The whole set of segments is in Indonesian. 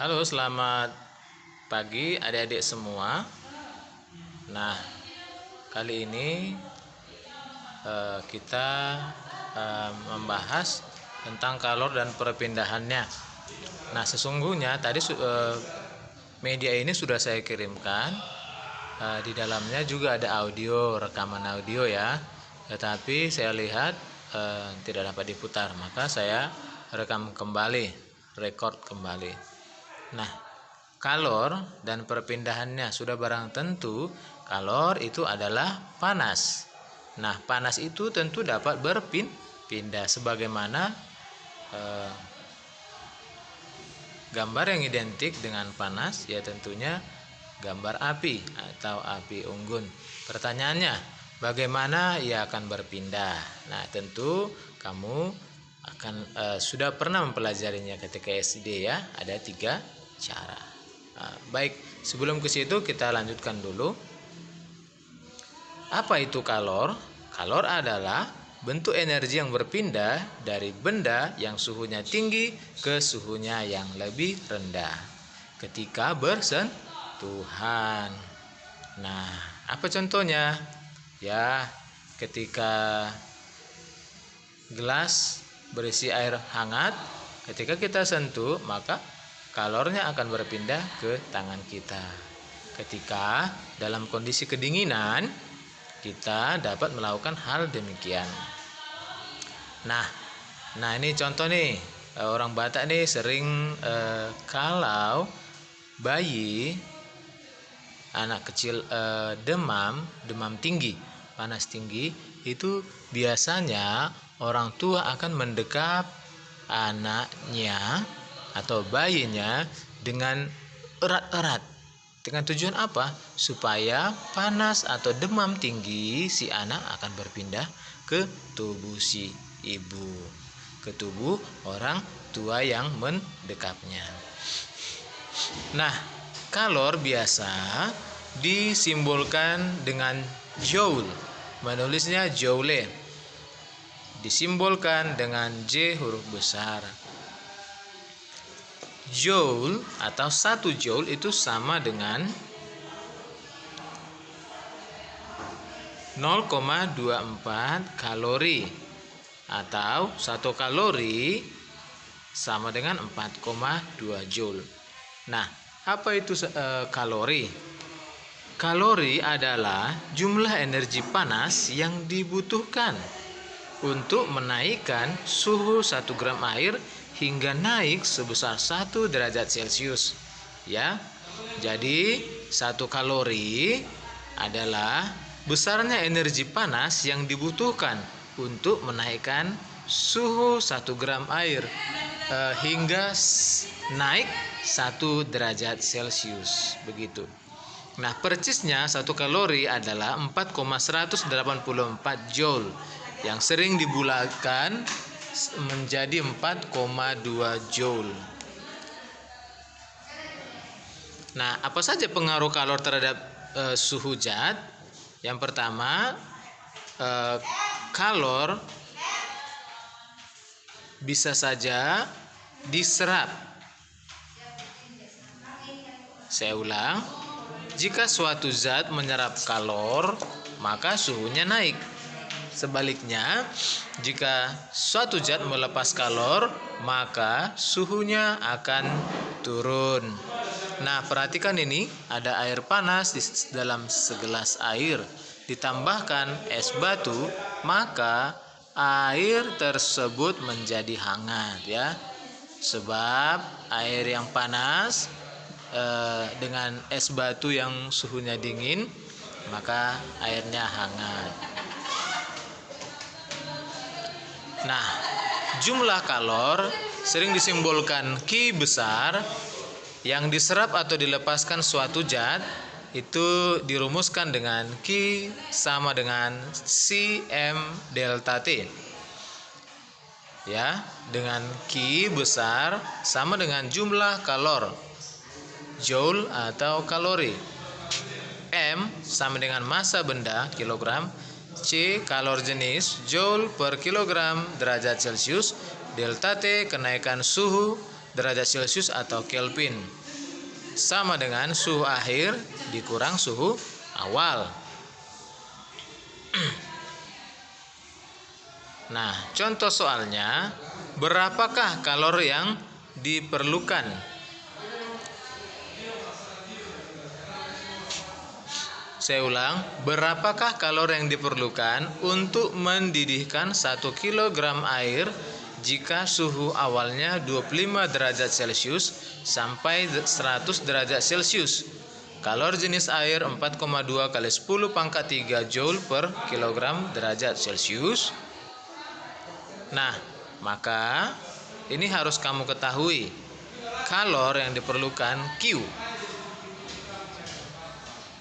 Halo, selamat pagi adik-adik semua. Nah, kali ini kita membahas tentang kalor dan perpindahannya. Nah, sesungguhnya tadi media ini sudah saya kirimkan. Di dalamnya juga ada audio, rekaman audio ya. Tetapi saya lihat tidak dapat diputar, maka saya rekam kembali, record kembali. Nah, kalor dan perpindahannya sudah barang tentu kalor itu adalah panas. Nah, panas itu tentu dapat berpindah sebagaimana gambar yang identik dengan panas ya tentunya gambar api atau api unggun. Pertanyaannya, bagaimana ia akan berpindah? Nah, tentu kamu akan sudah pernah mempelajarinya ketika SD ya. Ada 3 cara. Baik, sebelum ke situ kita lanjutkan dulu. Apa itu kalor? Kalor adalah bentuk energi yang berpindah dari benda yang suhunya tinggi ke suhunya yang lebih rendah ketika bersentuhan. Nah, apa contohnya? Ya, ketika gelas berisi air hangat, ketika kita sentuh, maka kalornya akan berpindah ke tangan kita. Ketika dalam kondisi kedinginan, kita dapat melakukan hal demikian. Nah ini contoh nih, orang Batak nih sering kalau bayi anak kecil demam tinggi, panas tinggi, itu biasanya orang tua akan mendekap anaknya atau bayinya dengan erat-erat. Dengan tujuan apa? Supaya panas atau demam tinggi si anak akan berpindah ke tubuh si ibu, ke tubuh orang tua yang mendekapnya. Nah, kalor biasa disimbolkan dengan joule. Menulisnya joule. Disimbolkan dengan J huruf besar. Joule atau 1 joule itu sama dengan 0,24 kalori atau 1 kalori sama dengan 4,2 joule. Nah, apa itu kalori? Kalori adalah jumlah energi panas yang dibutuhkan untuk menaikkan suhu 1 gram air hingga naik sebesar 1 derajat Celcius. Ya. Jadi 1 kalori adalah besarnya energi panas yang dibutuhkan untuk menaikkan suhu 1 gram air hingga naik 1 derajat Celcius. Begitu. Nah, persisnya 1 kalori adalah 4,184 joule yang sering dibulatkan menjadi 4,2 joule. Nah, apa saja pengaruh kalor terhadap suhu zat? Yang pertama, kalor bisa saja diserap. Saya ulang, jika suatu zat menyerap kalor, maka suhunya naik. Sebaliknya, jika suatu zat melepas kalor, maka suhunya akan turun. Nah, perhatikan ini, ada air panas di dalam segelas air. Ditambahkan es batu, maka air tersebut menjadi hangat ya. Sebab air yang panas dengan es batu yang suhunya dingin, maka airnya hangat. Nah, jumlah kalor sering disimbolkan Q besar yang diserap atau dilepaskan suatu zat itu dirumuskan dengan Q sama dengan Cm delta T. Ya, dengan Q besar sama dengan jumlah kalor, joule atau kalori. M sama dengan massa benda, kilogram. C kalor jenis, joule per kilogram derajat Celcius. Delta T kenaikan suhu derajat Celcius atau Kelvin, sama dengan suhu akhir dikurang suhu awal. Nah, contoh soalnya, berapakah kalori yang diperlukan? Saya ulang, berapakah kalori yang diperlukan untuk mendidihkan 1 kg air jika suhu awalnya 25 derajat Celcius sampai 100 derajat Celcius? Kalori jenis air 4,2 kali 10 pangkat 3 Joule per kilogram derajat Celcius. Nah, maka ini harus kamu ketahui. Kalori yang diperlukan Q.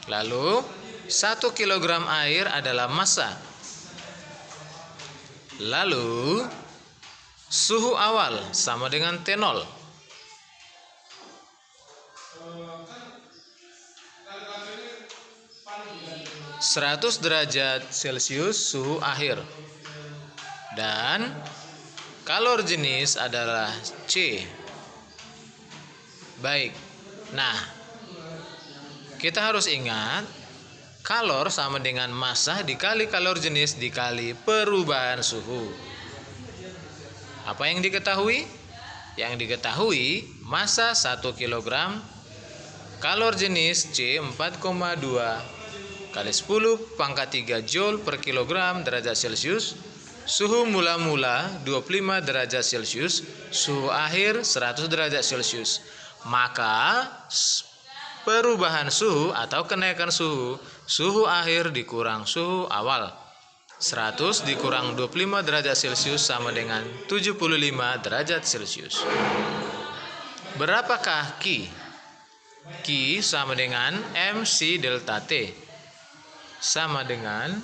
Lalu 1 kg air adalah massa. Lalu suhu awal sama dengan T0. (100 derajat Celcius suhu akhir). Dan kalori jenis adalah C. Baik. Nah, kita harus ingat, kalor sama dengan massa dikali kalori jenis dikali perubahan suhu. Apa yang diketahui? Yang diketahui, massa 1 kg, kalori jenis C 4,2 kali 10 pangkat 3 Joule per kilogram derajat Celcius, suhu mula-mula 25 derajat Celcius, suhu akhir 100 derajat Celcius. Maka perubahan suhu atau kenaikan suhu akhir dikurang suhu awal. 100 dikurang 25 derajat Celcius sama dengan 75 derajat Celcius. Berapakah Q? Q sama dengan MC delta T, sama dengan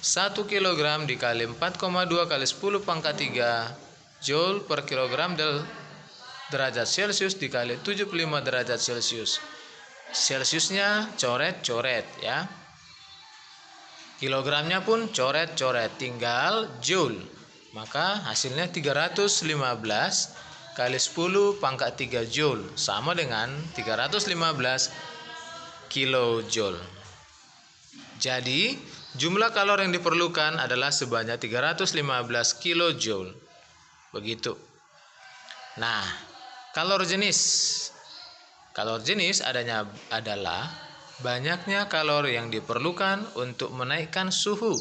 1 kg dikali 4,2 kali 10 pangkat 3 Joule per kilogram derajat Celcius dikali 75 derajat Celcius. Celciusnya coret-coret ya. Kilogramnya pun coret-coret, tinggal Joule. Maka hasilnya 315 kali 10 pangkat 3 Joule sama dengan 315 kilojoule. Jadi, jumlah kalori yang diperlukan adalah sebanyak 315 kilojoule. Begitu. Nah, kalori jenis. Kalori jenis adalah banyaknya kalori yang diperlukan untuk menaikkan suhu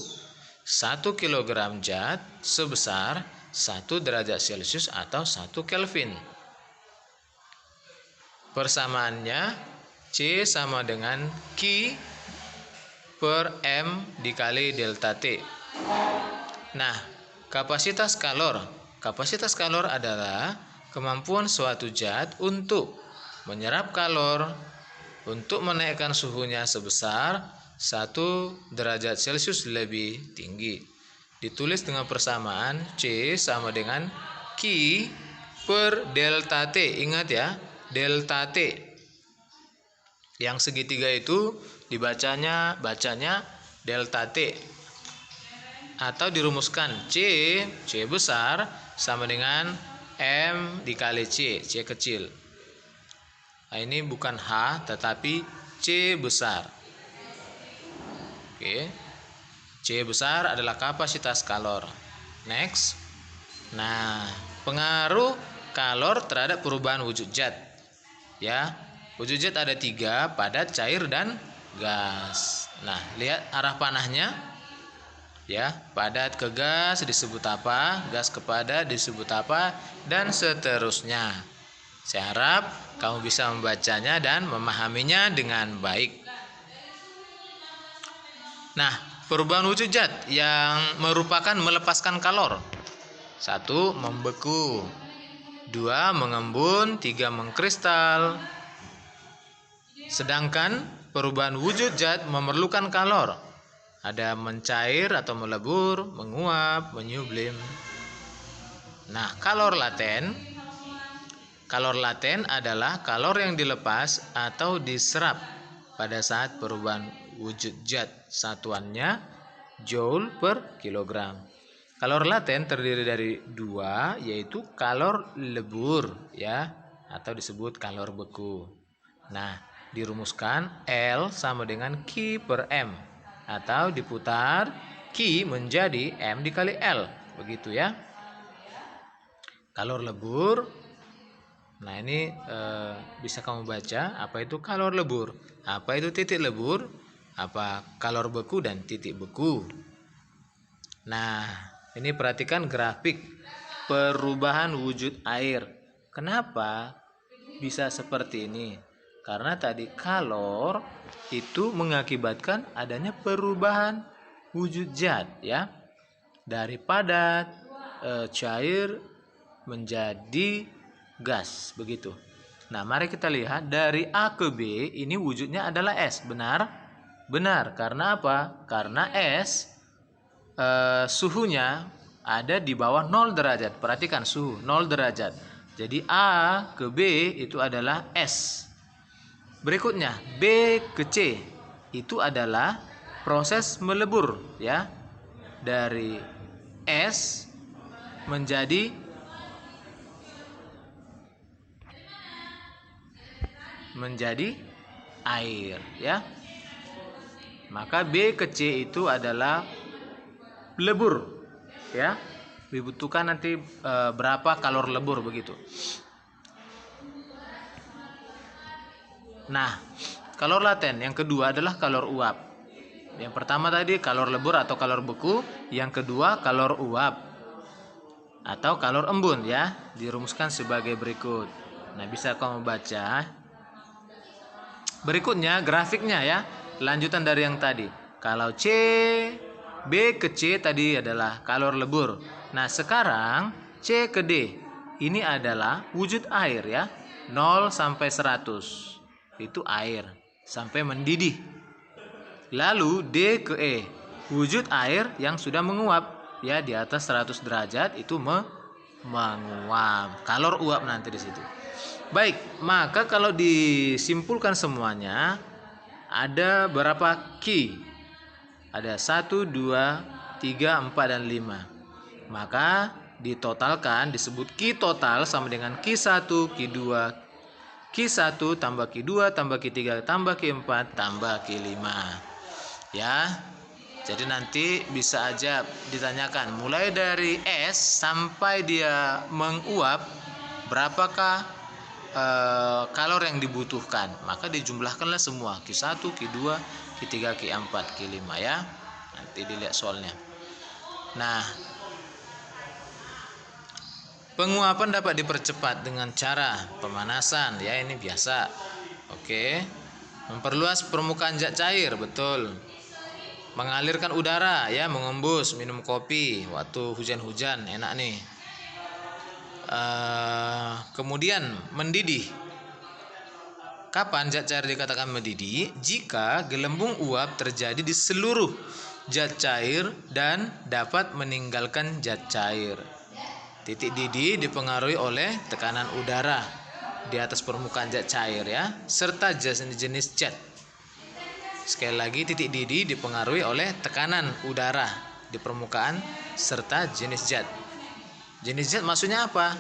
1 kg zat sebesar 1 derajat Celcius atau 1 Kelvin. Persamaannya C sama dengan Q per M dikali delta T. Nah, kapasitas kalor. Kapasitas kalor adalah kemampuan suatu zat untuk menyerap kalor untuk menaikkan suhunya sebesar 1 derajat Celcius lebih tinggi. Ditulis dengan persamaan C sama dengan Q per delta T. Ingat ya, delta T. Yang segitiga itu bacanya delta T. Atau dirumuskan C besar sama dengan M dikali C kecil. Nah, ini bukan H tetapi C besar. Oke. C besar adalah kapasitas kalor. Next. Nah, pengaruh kalor terhadap perubahan wujud zat. Ya, wujud zat ada 3, padat, cair, dan gas. Nah, lihat arah panahnya. Ya, padat ke gas disebut apa? Gas ke padat disebut apa? Dan seterusnya. Saya harap kamu bisa membacanya dan memahaminya dengan baik. Nah, perubahan wujud zat yang merupakan melepaskan kalor. 1. Membeku. 2. Mengembun. 3. Mengkristal. Sedangkan perubahan wujud zat memerlukan kalor. Ada mencair atau melebur, menguap, menyublim. Nah, kalor laten. Kalor laten adalah kalor yang dilepas atau diserap pada saat perubahan wujud zat. Satuannya Joule per kilogram. Kalor laten terdiri dari dua, yaitu kalor lebur ya, atau disebut kalor beku. Nah, dirumuskan L sama dengan Q per M, atau diputar Q menjadi M dikali L, begitu ya. Kalor lebur. Nah, ini bisa kamu baca apa itu kalor lebur, apa itu titik lebur, apa kalor beku dan titik beku. Nah, ini perhatikan grafik perubahan wujud air. Kenapa bisa seperti ini? Karena tadi kalor itu mengakibatkan adanya perubahan wujud zat ya. Dari padat, cair menjadi gas, begitu. Nah, mari kita lihat dari A ke B ini wujudnya adalah S, benar? Benar, karena apa? Karena S suhunya ada di bawah 0 derajat. Perhatikan suhu 0 derajat. Jadi A ke B itu adalah S. Berikutnya B ke C itu adalah proses melebur ya. Dari S menjadi air ya. Maka B ke C itu adalah lebur ya, dibutuhkan nanti berapa kalor lebur begitu. Nah, kalor laten yang kedua adalah kalor uap. Yang pertama tadi kalor lebur atau kalor beku, yang kedua kalor uap atau kalor embun ya, dirumuskan sebagai berikut. Nah, bisa kamu baca berikutnya grafiknya ya, lanjutan dari yang tadi. Kalau B ke C tadi adalah kalor lebur. Nah, sekarang C ke D ini adalah wujud air ya. 0 sampai 100 itu air sampai mendidih. Lalu D ke E wujud air yang sudah menguap ya, di atas 100 derajat itu menguap. Kalor uap nanti di situ. Baik, maka kalau disimpulkan semuanya ada berapa Q? Ada 1, 2, 3, 4, dan 5. Maka ditotalkan disebut Q total sama dengan Q1, Q2, Q1 tambah Q2 tambah Q3 tambah Q4 tambah Q5. Ya. Jadi nanti bisa aja ditanyakan mulai dari S sampai dia menguap berapakah kalor yang dibutuhkan, maka dijumlahkanlah semua Q1, Q2, Q3, Q4, Q5 ya. Nanti dilihat soalnya. Nah, penguapan dapat dipercepat dengan cara pemanasan ya, ini biasa. Oke. Memperluas permukaan zat cair, betul. Mengalirkan udara ya, mengembus, minum kopi waktu hujan-hujan enak nih. Kemudian mendidih. Kapan zat cair dikatakan mendidih? Jika gelembung uap terjadi di seluruh zat cair dan dapat meninggalkan zat cair. Titik didih dipengaruhi oleh tekanan udara di atas permukaan zat cair ya, serta jenis zat. Sekali lagi, titik didih dipengaruhi oleh tekanan udara di permukaan serta jenis zat. Jenis zat maksudnya apa?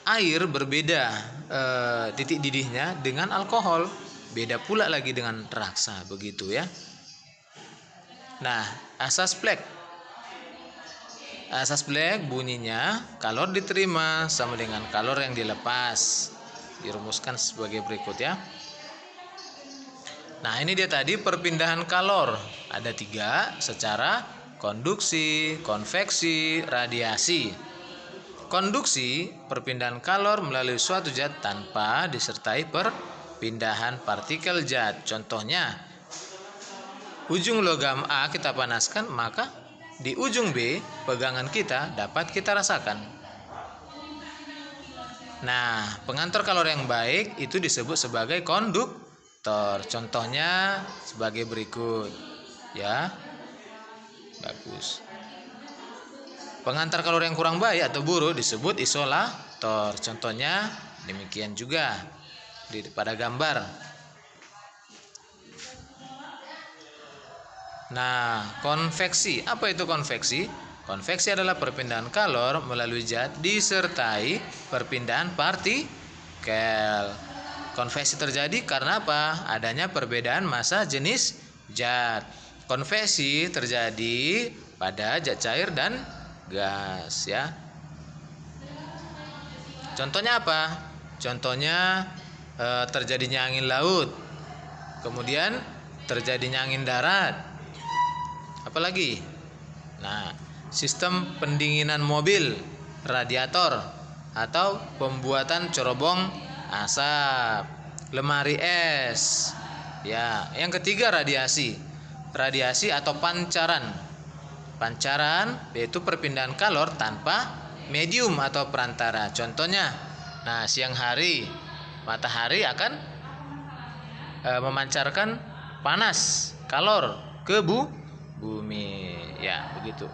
Air berbeda titik didihnya dengan alkohol, beda pula lagi dengan raksa, begitu ya. Nah, asas Planck. Asas Planck bunyinya kalor diterima sama dengan kalor yang dilepas. Dirumuskan sebagai berikut ya. Nah, ini dia tadi perpindahan kalor. Ada 3 secara konduksi, konveksi, radiasi. Konduksi, perpindahan kalor melalui suatu zat tanpa disertai perpindahan partikel zat. Contohnya, ujung logam A kita panaskan, maka di ujung B pegangan kita dapat kita rasakan. Nah, pengantar kalor yang baik itu disebut sebagai konduktor. Contohnya sebagai berikut. Ya. Bagus. Pengantar kalor yang kurang baik atau buruk disebut isolator. Contohnya demikian juga pada gambar. Nah, konveksi. Apa itu konveksi? Konveksi adalah perpindahan kalor melalui zat disertai perpindahan partikel. Konveksi terjadi karena apa? Adanya perbedaan massa jenis zat. Konveksi terjadi pada zat cair dan gas, ya. Contohnya apa? Contohnya terjadinya angin laut, kemudian terjadinya angin darat. Apalagi? Nah, sistem pendinginan mobil, radiator, atau pembuatan cerobong asap, lemari es. Ya, yang ketiga radiasi. Radiasi atau pancaran. Pancaran yaitu perpindahan kalor tanpa medium atau perantara. Contohnya, nah siang hari matahari akan memancarkan panas, kalor ke bumi, ya begitu.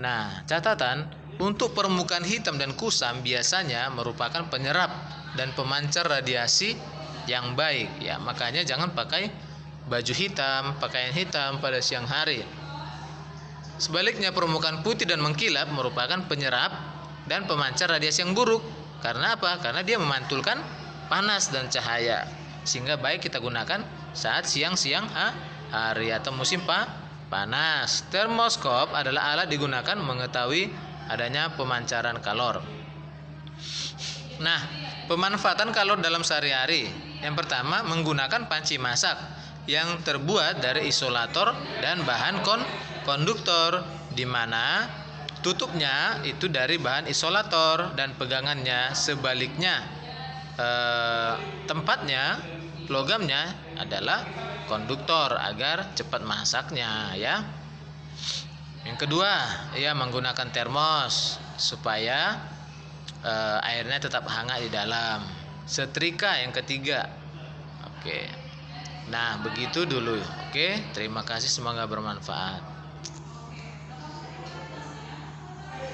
Nah, catatan untuk permukaan hitam dan kusam biasanya merupakan penyerap dan pemancar radiasi yang baik, ya. Makanya jangan pakai baju hitam, pakaian hitam pada siang hari. Sebaliknya, permukaan putih dan mengkilap merupakan penyerap dan pemancar radiasi yang buruk. Karena apa? Karena dia memantulkan panas dan cahaya. Sehingga baik kita gunakan saat siang-siang hari atau musim panas. Termoskop adalah alat digunakan mengetahui adanya pemancaran kalor. Nah, pemanfaatan kalor dalam sehari-hari. Yang pertama, menggunakan panci masak yang terbuat dari isolator dan bahan konduktor, di mana tutupnya itu dari bahan isolator dan pegangannya sebaliknya tempatnya, logamnya adalah konduktor agar cepat masaknya, ya. Yang kedua, ya menggunakan termos supaya airnya tetap hangat di dalam. Setrika yang ketiga. Oke. Nah, begitu dulu. Oke, terima kasih, semoga bermanfaat.